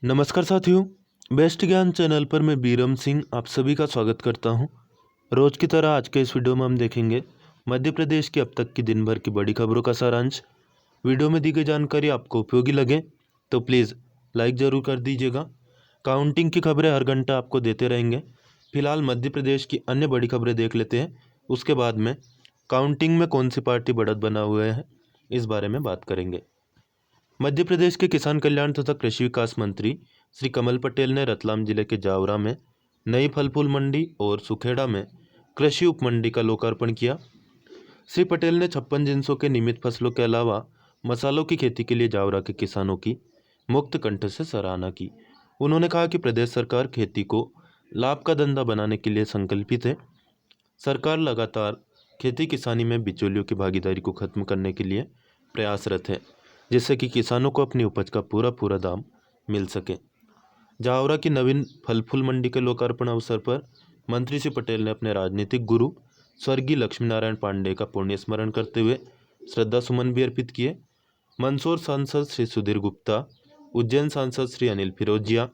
नमस्कार साथियों। बेस्ट ज्ञान चैनल पर मैं बीरम सिंह आप सभी का स्वागत करता हूं। रोज की तरह आज के इस वीडियो में हम देखेंगे मध्य प्रदेश की अब तक की दिन भर की बड़ी खबरों का सारांश। वीडियो में दी गई जानकारी आपको उपयोगी लगे तो प्लीज़ लाइक ज़रूर कर दीजिएगा। काउंटिंग की खबरें हर घंटा आपको देते रहेंगे। फिलहाल मध्य प्रदेश की अन्य बड़ी खबरें देख लेते हैं, उसके बाद में काउंटिंग में कौन सी पार्टी बढ़त बना हुए है इस बारे में बात करेंगे। मध्य प्रदेश के किसान कल्याण तथा कृषि विकास मंत्री श्री कमल पटेल ने रतलाम जिले के जावरा में नई फल फूल मंडी और सुखेड़ा में कृषि उप मंडी का लोकार्पण किया। श्री पटेल ने 56 जिन्सों के नियमित फसलों के अलावा मसालों की खेती के लिए जावरा के किसानों की मुक्त कंठ से सराहना की। उन्होंने कहा कि प्रदेश सरकार खेती को लाभ का धंधा बनाने के लिए संकल्पित है। सरकार लगातार खेती किसानी में बिचौलियों की भागीदारी को खत्म करने के लिए प्रयासरत है, जिससे कि किसानों को अपनी उपज का पूरा दाम मिल सके। जावरा की नवीन फल फूल मंडी के लोकार्पण अवसर पर मंत्री श्री पटेल ने अपने राजनीतिक गुरु स्वर्गीय लक्ष्मी नारायण पांडे का पुण्य स्मरण करते हुए श्रद्धा सुमन भी अर्पित किए। मंदसौर सांसद श्री सुधीर गुप्ता, उज्जैन सांसद श्री अनिल फिरोजिया,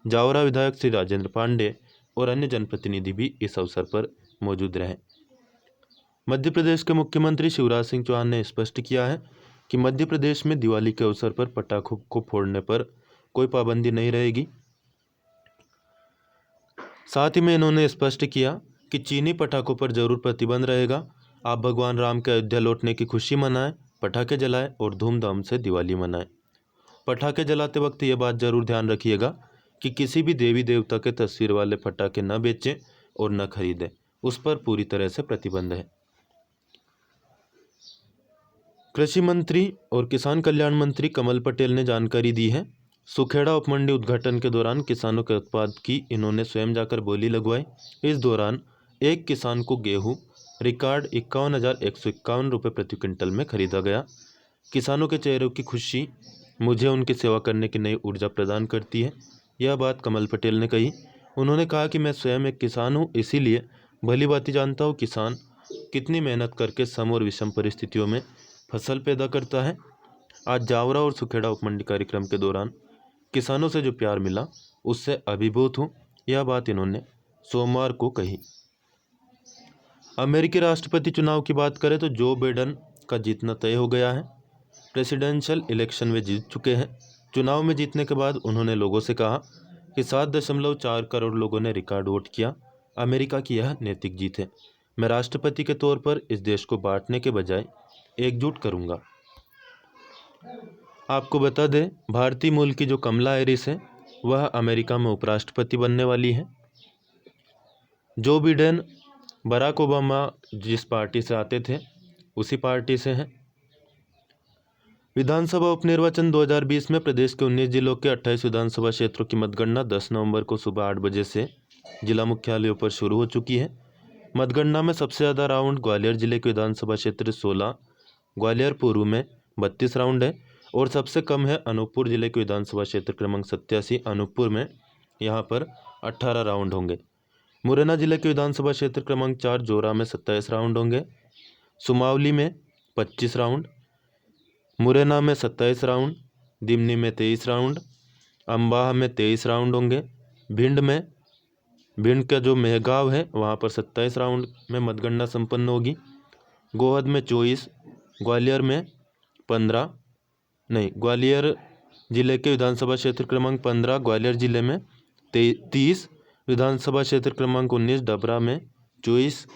जावरा विधायक श्री राजेंद्र पांडे और अन्य जनप्रतिनिधि भी इस अवसर पर मौजूद रहे। मध्य प्रदेश के मुख्यमंत्री शिवराज सिंह चौहान ने स्पष्ट किया है कि मध्य प्रदेश में दिवाली के अवसर पर पटाखों को फोड़ने पर कोई पाबंदी नहीं रहेगी। साथ ही में इन्होंने स्पष्ट किया कि चीनी पटाखों पर जरूर प्रतिबंध रहेगा। आप भगवान राम के अयोध्या लौटने की खुशी मनाएं, पटाखे जलाएं और धूमधाम से दिवाली मनाएं। पटाखे जलाते वक्त ये बात जरूर ध्यान रखिएगा कि किसी भी देवी देवता के तस्वीर वाले पटाखे न बेचें और न खरीदें, उस पर पूरी तरह से प्रतिबंध है। कृषि मंत्री और किसान कल्याण मंत्री कमल पटेल ने जानकारी दी है। सुखेड़ा उपमंडी उद्घाटन के दौरान किसानों के उत्पाद की इन्होंने स्वयं जाकर बोली लगवाई। इस दौरान एक किसान को गेहूं रिकॉर्ड 51,151 रुपये प्रति क्विंटल में खरीदा गया। किसानों के चेहरों की खुशी मुझे उनकी सेवा करने की नई ऊर्जा प्रदान करती है, यह बात कमल पटेल ने कही। उन्होंने कहा कि मैं स्वयं एक किसान हूँ, इसीलिए भली भांति जानता हूँ किसान कितनी मेहनत करके सम और विषम परिस्थितियों में फसल पैदा करता है। आज जावरा और सुखेड़ा उपमंडी कार्यक्रम के दौरान किसानों से जो प्यार मिला उससे अभिभूत हूँ, यह बात इन्होंने सोमवार को कही। अमेरिकी राष्ट्रपति चुनाव की बात करें तो जो बाइडेन का जीतना तय हो गया है। प्रेसिडेंशियल इलेक्शन में जीत चुके हैं। चुनाव में जीतने के बाद उन्होंने लोगों से कहा कि 7.4 करोड़ लोगों ने रिकॉर्ड वोट किया। अमेरिका की यह नैतिक जीत है। मैं राष्ट्रपति के तौर पर इस देश को बांटने के बजाय एकजुट करूंगा। आपको बता दें, भारतीय मूल की जो कमला हैरिस है वह अमेरिका में उपराष्ट्रपति बनने वाली है। जो बाइडेन बराक ओबामा जिस पार्टी से आते थे उसी पार्टी से हैं। विधानसभा उपनिर्वाचन 2020 में प्रदेश के 19 जिलों के 28 विधानसभा क्षेत्रों की मतगणना 10 नवंबर को सुबह 8 बजे से जिला मुख्यालयों पर शुरू हो चुकी है। मतगणना में सबसे ज़्यादा राउंड ग्वालियर जिले के विधानसभा क्षेत्र 16, ग्वालियर पूर्व में 32 राउंड है और सबसे कम है अनूपपुर जिले के विधानसभा क्षेत्र क्रमांक 87 अनूपपुर में, यहाँ पर 18 राउंड होंगे। मुरैना जिले के विधानसभा क्षेत्र क्रमांक 4 जोरा में 27 राउंड होंगे। सुमावली में 25 राउंड, मुरैना में 27 राउंड, दिमनी में 23 राउंड, अम्बाह में 23 राउंड होंगे। भिंड का जो मेहगांव है वहाँ पर 27 राउंड में मतगणना संपन्न होगी। गोहद में 24, ग्वालियर में 15 नहीं ग्वालियर जिले के विधानसभा क्षेत्र क्रमांक 15, ग्वालियर जिले में 30, विधानसभा क्षेत्र क्रमांक 19 डबरा में 24,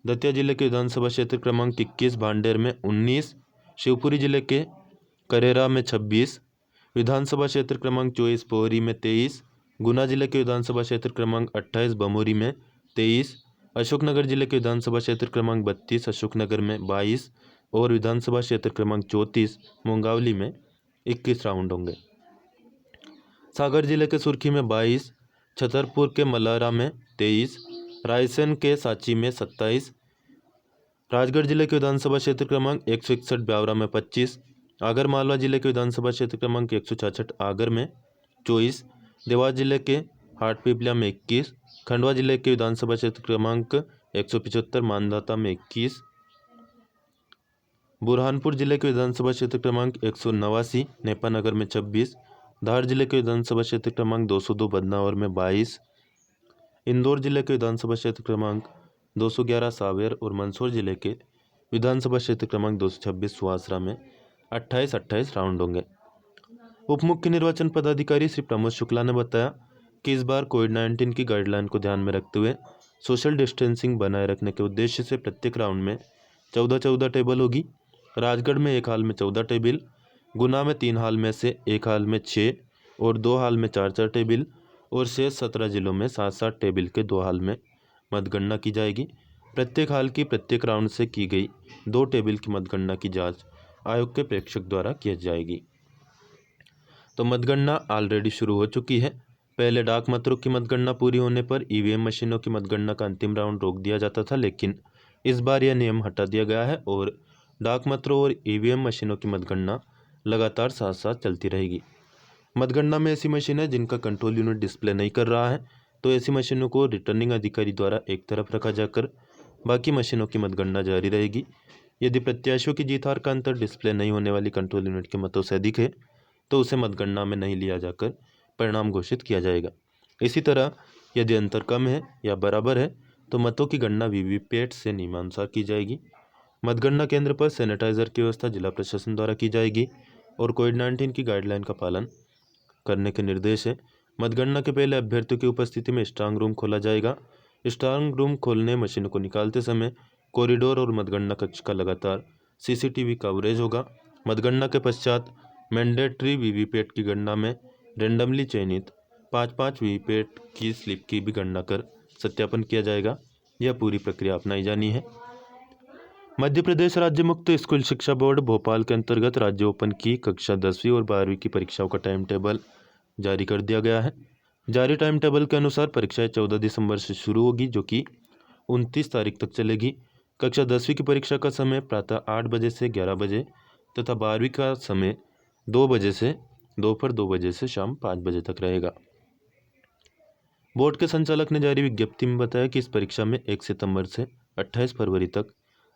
दतिया जिले के विधानसभा क्षेत्र क्रमांक 21 भांडेर में 19, शिवपुरी जिले के करेरा में 26, विधानसभा क्षेत्र क्रमांक 24 पोहरी में 23, गुना जिले के विधानसभा क्षेत्र क्रमांक 28 बमोरी में 23, अशोकनगर जिले के विधानसभा क्षेत्र क्रमांक 32 अशोकनगर में 22 और विधानसभा क्षेत्र क्रमांक 34 मुंगावली में 21 राउंड होंगे। सागर जिले के सुर्खी में 22, छतरपुर के मलारा में 23, रायसेन के सांची में 27, राजगढ़ जिले के विधानसभा क्षेत्र क्रमांक 161 ब्यावरा में 25, आगरमालवा जिले के विधानसभा क्षेत्र क्रमांक 166 आगर में 24, देवास जिले के हाटपिपलिया में 21, खंडवा जिले के विधानसभा क्षेत्र क्रमांक 175 मानदाता में 21, बुरहानपुर जिले के विधानसभा क्षेत्र क्रमांक 189 नेपानगर में 26, धार जिले के विधानसभा क्षेत्र क्रमांक 202 बदनावर में 22, इंदौर जिले के विधानसभा क्षेत्र क्रमांक 211 सावेर और मंदसौर जिले के विधानसभा क्षेत्र क्रमांक 226 सुहासरा में 28-28 राउंड होंगे। उप मुख्य निर्वाचन पदाधिकारी श्री प्रमोद शुक्ला ने बताया कि इस बार कोविड-19 की गाइडलाइन को ध्यान में रखते हुए सोशल डिस्टेंसिंग बनाए रखने के उद्देश्य से प्रत्येक राउंड में 14-14 टेबल होगी। राजगढ़ में एक हाल में 14 टेबल, गुना में 3 हाल में से एक हाल में 6 और 2 हाल में 4-4 टेबल और शेष 17 जिलों में 7-7 टेबल के 2 हाल में मतगणना की जाएगी। प्रत्येक हाल की प्रत्येक राउंड से की गई 2 टेबल की मतगणना की जांच आयोग के प्रेक्षक द्वारा की जाएगी। तो मतगणना ऑलरेडी शुरू हो चुकी है। पहले डाक मतों की मतगणना पूरी होने पर ईवीएम मशीनों की मतगणना का अंतिम राउंड रोक दिया जाता था, लेकिन इस बार यह नियम हटा दिया गया है और डाक मतों और ईवीएम मशीनों की मतगणना लगातार साथ साथ चलती रहेगी। मतगणना में ऐसी मशीन है जिनका कंट्रोल यूनिट डिस्प्ले नहीं कर रहा है, तो ऐसी मशीनों को रिटर्निंग अधिकारी द्वारा एक तरफ रखा जाकर बाकी मशीनों की मतगणना जारी रहेगी। यदि प्रत्याशियों की जीत हार का अंतर डिस्प्ले नहीं होने वाली कंट्रोल यूनिट के मतों से अधिक है तो उसे मतगणना में नहीं लिया जाकर परिणाम घोषित किया जाएगा। इसी तरह यदि अंतर कम है या बराबर है तो मतों की गणना वीवीपैट से नियमानुसार की जाएगी। मतगणना केंद्र पर सैनिटाइजर की व्यवस्था जिला प्रशासन द्वारा की जाएगी और कोविड-19 की गाइडलाइन का पालन करने के निर्देश है। मतगणना के पहले अभ्यर्थियों की उपस्थिति में स्ट्रांग रूम खोला जाएगा। स्ट्रांग रूम खोलने मशीनों को निकालते समय कॉरिडोर और मतगणना कक्ष का लगातार सीसीटीवी कवरेज होगा। मतगणना के पश्चात मैंडेटरी वीवीपैट की गणना में रेंडमली चयनित 5-5 वीवीपैट की स्लिप की भी गणना कर सत्यापन किया जाएगा। यह पूरी प्रक्रिया अपनाई जानी है। मध्य प्रदेश राज्य मुक्त स्कूल शिक्षा बोर्ड भोपाल के अंतर्गत राज्य ओपन की कक्षा 10वीं और 12वीं की परीक्षाओं का टाइम टेबल जारी कर दिया गया है। जारी टाइम टेबल के अनुसार परीक्षाएं 14 दिसंबर से शुरू होगी, जो कि 29 तारीख तक चलेगी। कक्षा 10वीं की परीक्षा का समय प्रातः 8 बजे से 11 बजे तथा 12वीं का समय 2 बजे से दोपहर 2 बजे से शाम 5 बजे तक रहेगा। बोर्ड के संचालक ने जारी विज्ञप्ति में बताया कि इस परीक्षा में 1 सितंबर से 28 फरवरी तक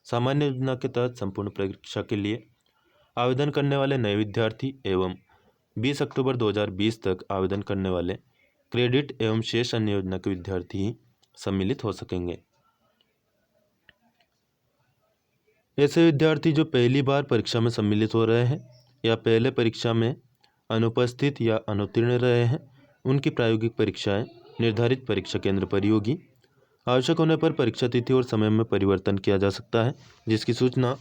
सामान्य योजना के तहत संपूर्ण परीक्षा के लिए आवेदन करने वाले नए विद्यार्थी एवं 20 अक्टूबर 2020 तक आवेदन करने वाले क्रेडिट एवं शेष अन्य योजना के विद्यार्थी ही सम्मिलित हो सकेंगे। ऐसे विद्यार्थी जो पहली बार परीक्षा में सम्मिलित हो रहे हैं या पहले परीक्षा में अनुपस्थित या अनुत्तीर्ण रहे हैं, उनकी प्रायोगिक परीक्षाएं निर्धारित परीक्षा केंद्र पर ही होगी। आवश्यक होने पर परीक्षा तिथि और समय में परिवर्तन किया जा सकता है, जिसकी सूचना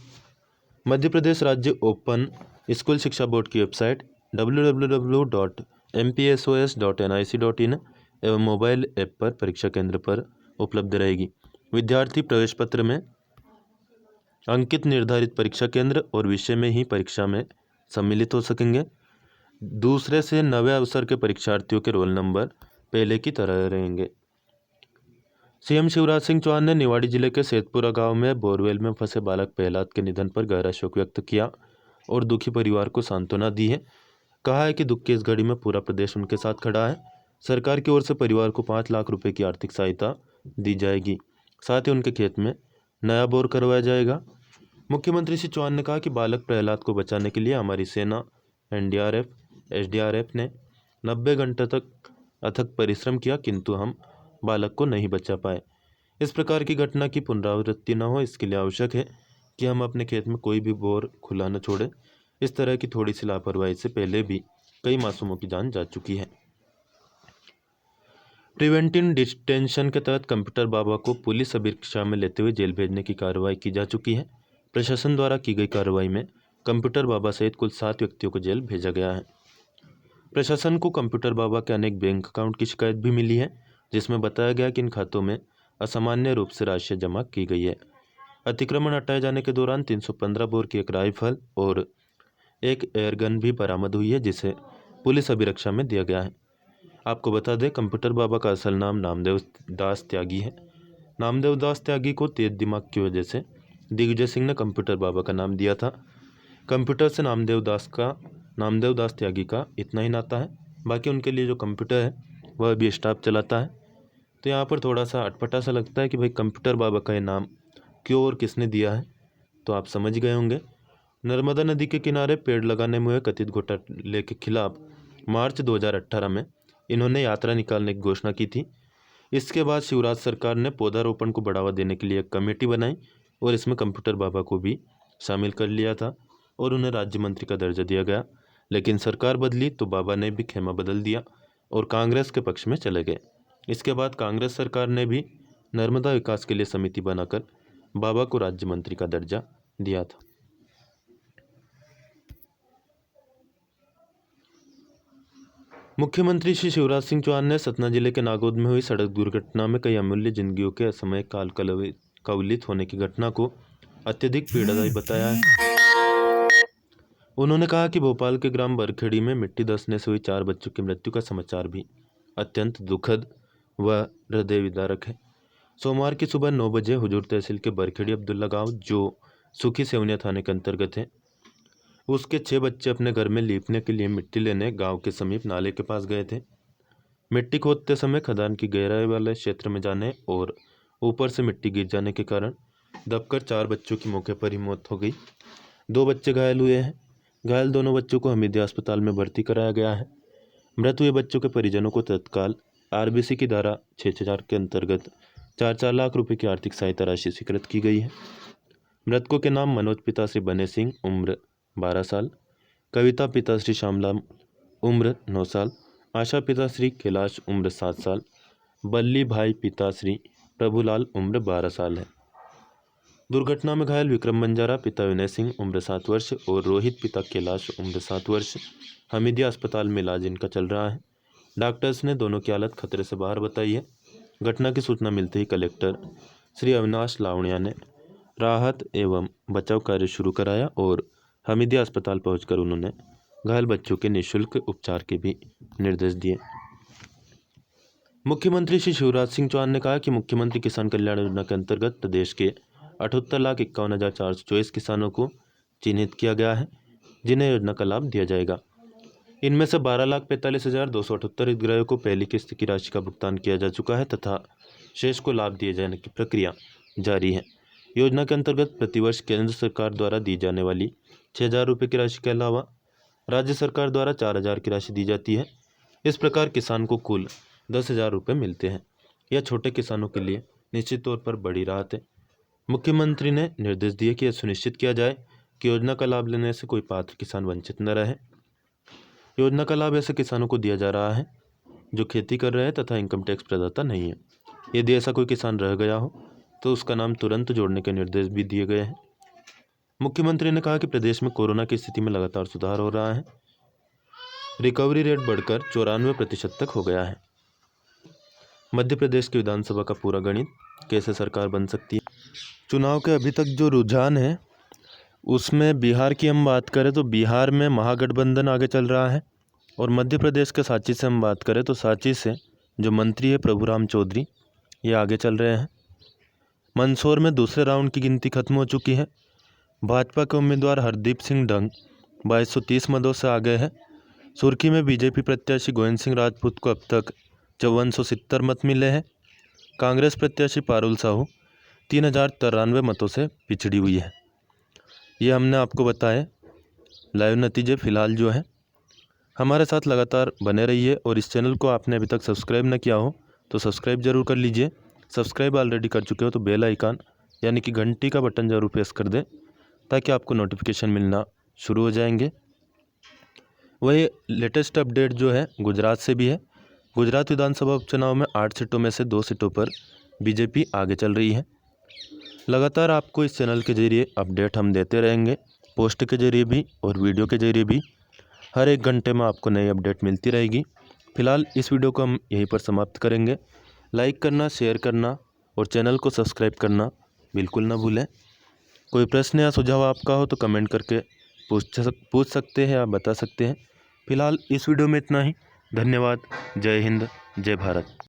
मध्य प्रदेश राज्य ओपन स्कूल शिक्षा बोर्ड की वेबसाइट www.mpsos.nic.in एवं मोबाइल ऐप पर परीक्षा केंद्र पर उपलब्ध रहेगी। विद्यार्थी प्रवेश पत्र में अंकित निर्धारित परीक्षा केंद्र और विषय में ही परीक्षा में सम्मिलित हो सकेंगे। दूसरे से नवे अवसर के परीक्षार्थियों के रोल नंबर पहले की तरह रहेंगे। सीएम शिवराज सिंह चौहान ने निवाड़ी जिले के सेतपुरा गांव में बोरवेल में फंसे बालक प्रहलाद के निधन पर गहरा शोक व्यक्त किया और दुखी परिवार को सांत्वना दी है। कहा है कि दुख की इस घड़ी में पूरा प्रदेश उनके साथ खड़ा है। सरकार की ओर से परिवार को 5 लाख रुपए की आर्थिक सहायता दी जाएगी। साथ ही उनके खेत में नया बोर करवाया जाएगा। मुख्यमंत्री श्री चौहान ने कहा कि बालक प्रहलाद को बचाने के लिए हमारी सेना, एनडीआरएफ, एसडीआरएफ ने 90 घंटे तक अथक परिश्रम किया, किंतु हम बालक को नहीं बचा पाए। इस प्रकार की घटना की पुनरावृत्ति न हो, इसके लिए आवश्यक है कि हम अपने खेत में कोई भी बोर खुला न छोड़े। इस तरह की थोड़ी सी लापरवाही से पहले भी कई मासूमों की जान जा चुकी है। प्रिवेंटिव डिटेंशन के तहत कंप्यूटर बाबा को पुलिस अभिरक्षा में लेते हुए जेल भेजने की कार्रवाई की जा चुकी है। प्रशासन द्वारा की गई कार्रवाई में कंप्यूटर बाबा सहित कुल 7 व्यक्तियों को जेल भेजा गया है। प्रशासन को कंप्यूटर बाबा के अनेक बैंक अकाउंट की शिकायत भी मिली है, जिसमें बताया गया कि इन खातों में असामान्य रूप से राशि जमा की गई है। अतिक्रमण हटाए जाने के दौरान 315 बोर की एक राइफल और एक एयरगन भी बरामद हुई है, जिसे पुलिस अभिरक्षा में दिया गया है। आपको बता दें, कंप्यूटर बाबा का असल नाम नामदेव दास त्यागी है। नामदेव दास त्यागी को तेज दिमाग की वजह से दिग्विजय सिंह ने कंप्यूटर बाबा का नाम दिया था। कंप्यूटर से नामदेव दास त्यागी का इतना ही नाता है। बाकी उनके लिए जो कंप्यूटर है वह भी स्टाफ चलाता है। तो यहाँ पर थोड़ा सा अटपटा सा लगता है कि भाई कंप्यूटर बाबा का ये नाम क्यों और किसने दिया है, तो आप समझ गए होंगे। नर्मदा नदी के किनारे पेड़ लगाने में हुए कथित घोटाले के खिलाफ मार्च 2018 में इन्होंने यात्रा निकालने की घोषणा की थी। इसके बाद शिवराज सरकार ने पौधारोपण को बढ़ावा देने के लिए एक कमेटी बनाई और इसमें कंप्यूटर बाबा को भी शामिल कर लिया था और उन्हें राज्य मंत्री का दर्जा दिया गया। लेकिन सरकार बदली तो बाबा ने भी खेमा बदल दिया और कांग्रेस के पक्ष में चले गए। इसके बाद कांग्रेस सरकार ने भी नर्मदा विकास के लिए समिति बनाकर बाबा को राज्य मंत्री का दर्जा दिया था। मुख्यमंत्री श्री शिवराज सिंह चौहान ने सतना जिले के नागौद में हुई सड़क दुर्घटना में कई अमूल्य जिंदगियों के असमय काल कवलित होने की घटना को अत्यधिक पीड़ादायी बताया है। उन्होंने कहा कि भोपाल के ग्राम बरखेड़ी में मिट्टी धंसने से हुई 4 बच्चों की मृत्यु का समाचार भी अत्यंत दुखद व हृदय विदारक है। सोमवार की सुबह 9 बजे हुजूर तहसील के बरखेड़ी अब्दुल्ला गांव, जो सुखी सेवनिया थाने के अंतर्गत है, उसके 6 बच्चे अपने घर में लीपने के लिए मिट्टी लेने गांव के समीप नाले के पास गए थे। मिट्टी खोदते समय खदान की गहराई वाले क्षेत्र में जाने और ऊपर से मिट्टी गिर जाने के कारण दबकर 4 बच्चों की मौके पर ही मौत हो गई। 2 बच्चे घायल हुए हैं। घायल दोनों बच्चों को हमीदिया अस्पताल में भर्ती कराया गया है। मृत हुए बच्चों के परिजनों को तत्काल आरबीसी की धारा 640 के अंतर्गत 4 लाख रुपए की आर्थिक सहायता राशि स्वीकृत की गई है। मृतकों के नाम मनोज पिता श्री बने सिंह उम्र 12 साल, कविता पिता श्री श्यामलाल उम्र 9 साल, आशा पिता श्री कैलाश उम्र 7 साल, बल्ली भाई पिता श्री प्रभुलाल उम्र 12 साल है। दुर्घटना में घायल विक्रम बंजारा पिता विनय सिंह उम्र 7 वर्ष और रोहित पिता कैलाश उम्र 7 वर्ष हमीदिया अस्पताल में इलाज इनका चल रहा है। डॉक्टर्स ने दोनों की हालत खतरे से बाहर बताई है। घटना की सूचना मिलते ही कलेक्टर श्री अविनाश लावणिया ने राहत एवं बचाव कार्य शुरू कराया और हमीदिया अस्पताल पहुंचकर उन्होंने घायल बच्चों के निःशुल्क उपचार के भी निर्देश दिए। मुख्यमंत्री श्री शिवराज सिंह चौहान ने कहा कि मुख्यमंत्री किसान कल्याण योजना के अंतर्गत प्रदेश के 78,51,424 किसानों को चिन्हित किया गया है, जिन्हें योजना का लाभ दिया जाएगा। इनमें से 12,45,278 हितग्राहियों को पहली किस्त की राशि का भुगतान किया जा चुका है तथा शेष को लाभ दिए जाने की प्रक्रिया जारी है। योजना के अंतर्गत प्रतिवर्ष केंद्र सरकार द्वारा दी जाने वाली 6,000 रुपये की राशि के अलावा राज्य सरकार द्वारा 4,000 की राशि दी जाती है। इस प्रकार किसान को कुल 10,000 रुपये मिलते हैं। यह छोटे किसानों के लिए निश्चित तौर पर बड़ी राहत है। मुख्यमंत्री ने निर्देश दिए कि यह सुनिश्चित किया जाए कि योजना का लाभ लेने से कोई पात्र किसान वंचित न रहे। योजना का लाभ ऐसे किसानों को दिया जा रहा है जो खेती कर रहे हैं तथा इनकम टैक्स प्रदाता नहीं है। यदि ऐसा कोई किसान रह गया हो तो उसका नाम तुरंत जोड़ने के निर्देश भी दिए गए हैं। मुख्यमंत्री ने कहा कि प्रदेश में कोरोना की स्थिति में लगातार सुधार हो रहा है। रिकवरी रेट बढ़कर 94% तक हो गया है। मध्य प्रदेश की विधानसभा का पूरा गणित, कैसे सरकार बन सकती है। चुनाव के अभी तक जो रुझान है उसमें बिहार की हम बात करें तो बिहार में महागठबंधन आगे चल रहा है और मध्य प्रदेश के सांची से हम बात करें तो सांची से जो मंत्री है प्रभुराम चौधरी, ये आगे चल रहे हैं। मंदसौर में दूसरे राउंड की गिनती खत्म हो चुकी है। भाजपा के उम्मीदवार हरदीप सिंह डंग 2230 मतों से आगे है। सुर्खी में बीजेपी प्रत्याशी गोविंद सिंह राजपूत को अब तक 5470 मत मिले हैं। कांग्रेस प्रत्याशी पारुल साहू 3093 मतों से पिछड़ी हुई है। ये हमने आपको बताए लाइव नतीजे फिलहाल जो है। हमारे साथ लगातार बने रहिए और इस चैनल को आपने अभी तक सब्सक्राइब न किया हो तो सब्सक्राइब जरूर कर लीजिए। सब्सक्राइब ऑलरेडी कर चुके हो तो बेल आइकन यानी कि घंटी का बटन जरूर प्रेस कर दें ताकि आपको नोटिफिकेशन मिलना शुरू हो जाएंगे। वही लेटेस्ट अपडेट जो है गुजरात से भी है। गुजरात विधानसभा उपचुनाव में 8 सीटों में से 2 सीटों पर बीजेपी आगे चल रही है। लगातार आपको इस चैनल के जरिए अपडेट हम देते रहेंगे, पोस्ट के जरिए भी और वीडियो के जरिए भी। हर 1 घंटे में आपको नई अपडेट मिलती रहेगी। फिलहाल इस वीडियो को हम यहीं पर समाप्त करेंगे। लाइक करना, शेयर करना और चैनल को सब्सक्राइब करना बिल्कुल ना भूलें। कोई प्रश्न या सुझाव आपका हो तो कमेंट करके पूछ सकते हैं या बता सकते हैं। फिलहाल इस वीडियो में इतना ही। धन्यवाद। जय हिंद, जय भारत।